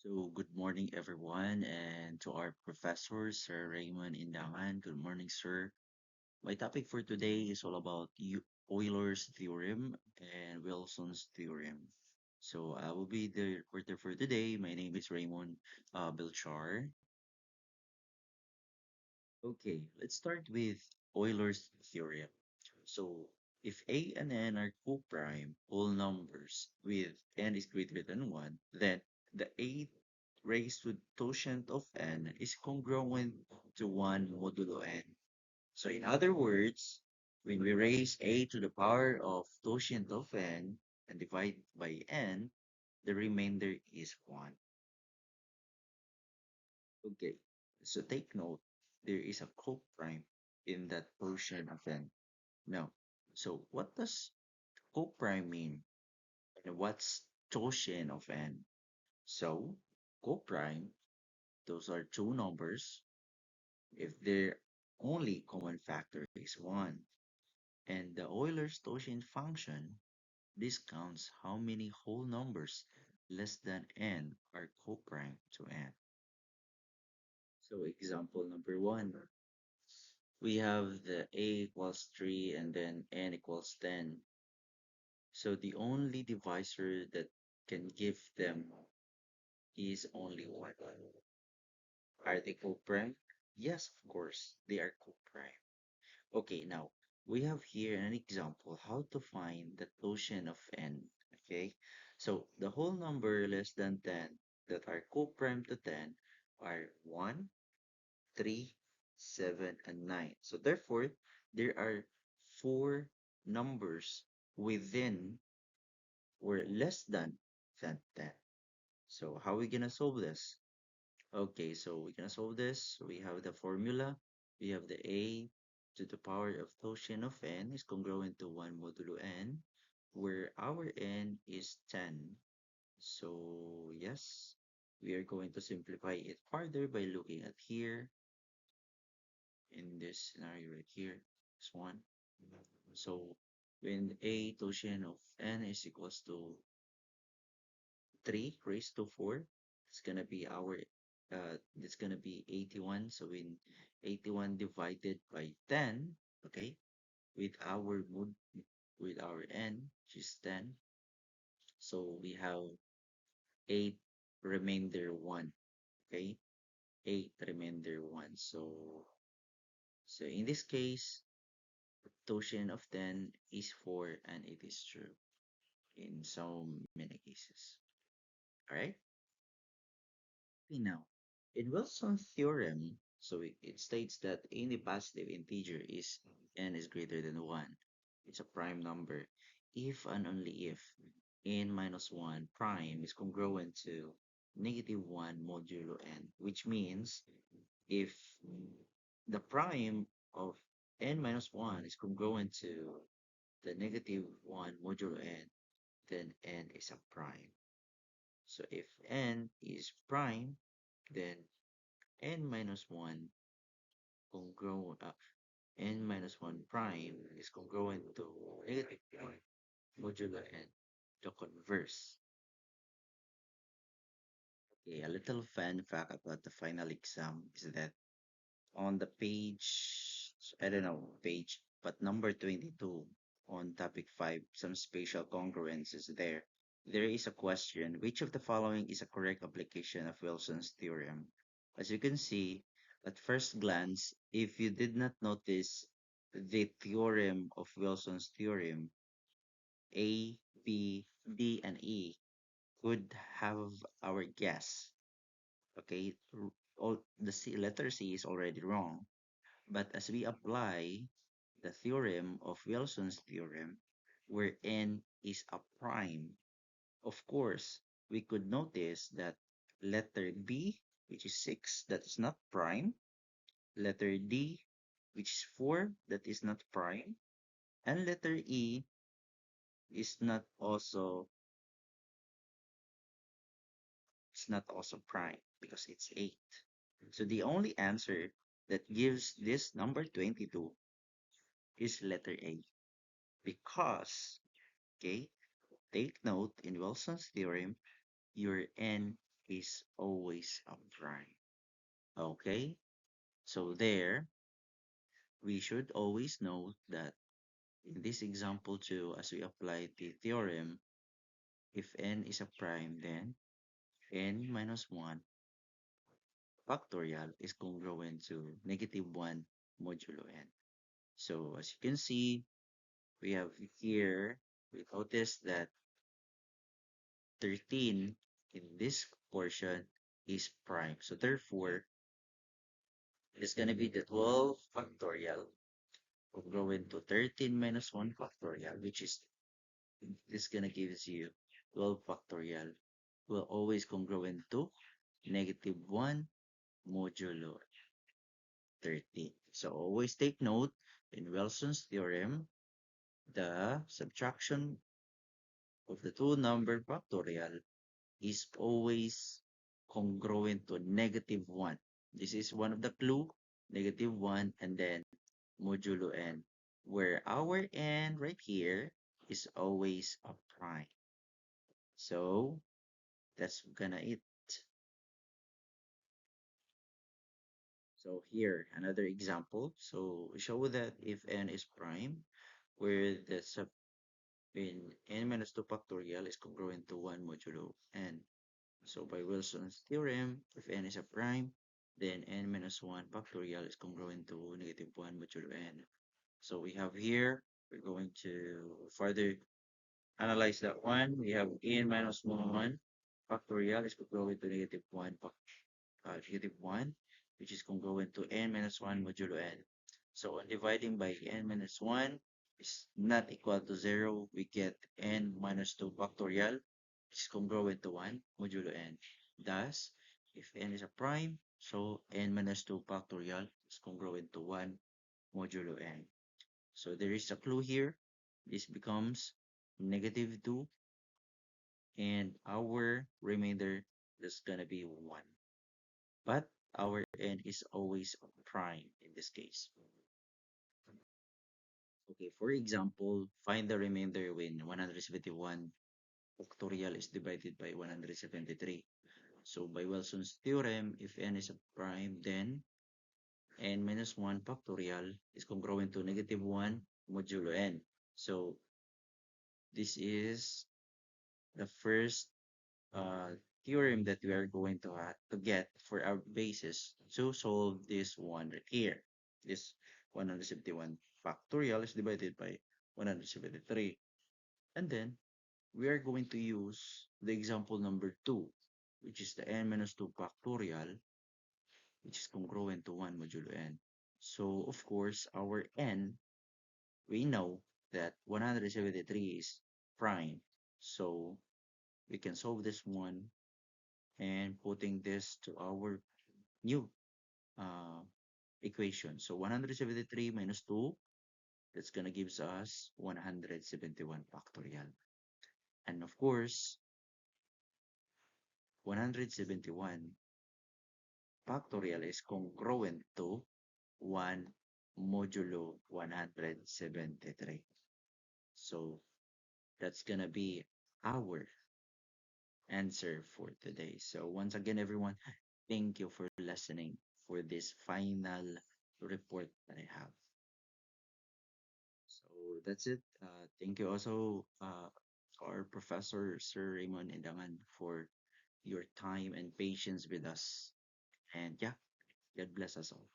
So, good morning, everyone, and to our professor, Sir Raymond Indangan. Good morning, sir. My topic for today is all about Euler's theorem and Wilson's theorem. So, I will be the reporter for today. My name is Raymond Belchar. Okay, let's start with Euler's theorem. So, if A and N are co-prime whole numbers with n is greater than 1, then the A raised to totient of n is congruent to 1 modulo n. So in other words, when we raise A to the power of totient of n and divide by n, the remainder is 1. Okay, so take note, there is a co-prime in that quotient of n. Now, so what does co-prime mean? And what's totient of n? So, co-prime, those are two numbers if their only common factor is 1. And the Euler's totient function discounts how many whole numbers less than n are co-prime to n. So example number 1, we have the a equals 3 and then n equals 10. So the only divisor that can give them is only 1. Are they co-prime? Yes, of course, they are co-prime. Okay, now we have here an example how to find the quotient of n. Okay, so the whole number less than 10 that are co-prime to 10 are 1, 3, 7, and 9. So therefore, there are four numbers within or less than 10. So how are we gonna solve this? Okay, so we're gonna solve this. We have the formula. We have the a to the power of totient of n is congruent to 1 modulo n, where our n is 10. So yes, we are going to simplify it further by looking at here in this scenario right here, this one. So when a totient of n is equals to 3 raised to 4, it's gonna be our it's gonna be 81. So in 81 divided by 10, okay, with our mood with our n, which is 10. So we have 8 remainder 1, okay? 8 remainder 1. So in this case, totient of 10 is 4 and it is true in so many cases. All right? Now, in Wilson's theorem, so it states that any positive integer is n is greater than 1. It's a prime number if and only if n minus 1 prime is congruent to negative 1 modulo n, which means if the prime of n minus 1 is congruent to the negative 1 modulo n, then n is a prime. So if n is prime, then n minus 1 congruent n minus 1 prime is congruent to negative 1 modulo n, the converse. Okay, a little fun fact about the final exam is that on the page, I don't know, page, but number 22 on topic 5, some spatial congruence is there. There is a question, which of the following is a correct application of Wilson's theorem? As you can see, at first glance, if you did not notice the theorem of Wilson's theorem, A, B, D, and E could have our guess. Okay, all the letter C is already wrong. But as we apply the theorem of Wilson's theorem, where n is a prime, of course, we could notice that letter B, which is 6, that is not prime, letter D, which is 4, that is not prime, and letter E is not also prime because it's 8. So the only answer that gives this number 22 is letter A because, okay, take note in Wilson's theorem, your n is always a prime. Okay? So there, we should always know that in this example too, as we apply the theorem, if n is a prime, then n minus 1 factorial is congruent to negative 1 modulo n. So as you can see, we have here, we notice that 13 in this portion is prime. So therefore, it's going to be the 12 factorial congruent to 13 minus 1 factorial, which is this going to gives you 12 factorial will always congruent to negative 1 modulo 13. So always take note in Wilson's theorem, the subtraction of the two number factorial is always congruent to negative 1. This is one of the clue, negative 1 and then modulo n, where our n right here is always a prime. So that's gonna it. So here, another example. So show that if n is prime, where the sub in n minus 2 factorial is congruent to 1 modulo n. So by Wilson's theorem, if n is a prime, then n minus 1 factorial is congruent to negative 1 modulo n. So we have here, we're going to further analyze that one. We have n minus 1 factorial is congruent to negative 1, which is congruent to n minus 1 modulo n. So on dividing by n minus 1 is not equal to 0, we get n minus 2 factorial, which is congruent to 1 modulo n. Thus, if n is a prime, so n minus 2 factorial is congruent to 1 modulo n. So there is a clue here. This becomes negative 2, and our remainder is gonna be 1. But our n is always prime in this case. Okay, for example, find the remainder when 171 factorial is divided by 173. So by Wilson's theorem, if n is a prime, then n minus 1 factorial is congruent to negative 1 modulo n. So this is the first uh, theorem that we are going to get for our basis to solve this one right here. This 171 factorial is divided by 173. And then we are going to use the example number 2, which is the n minus 2 factorial, which is congruent to 1 modulo n. So, of course, our n, we know that 173 is prime. So, we can solve this one and putting this to our new uh, equation. So 173 minus 2, that's going to gives us 171 factorial. And of course, 171 factorial is congruent to 1 modulo 173. So that's going to be our answer for today. So once again, everyone, thank you for listening for this final report that I have. So that's it. Thank you also, our Professor Sir Raymond Indangan, for your time and patience with us. And yeah, God bless us all.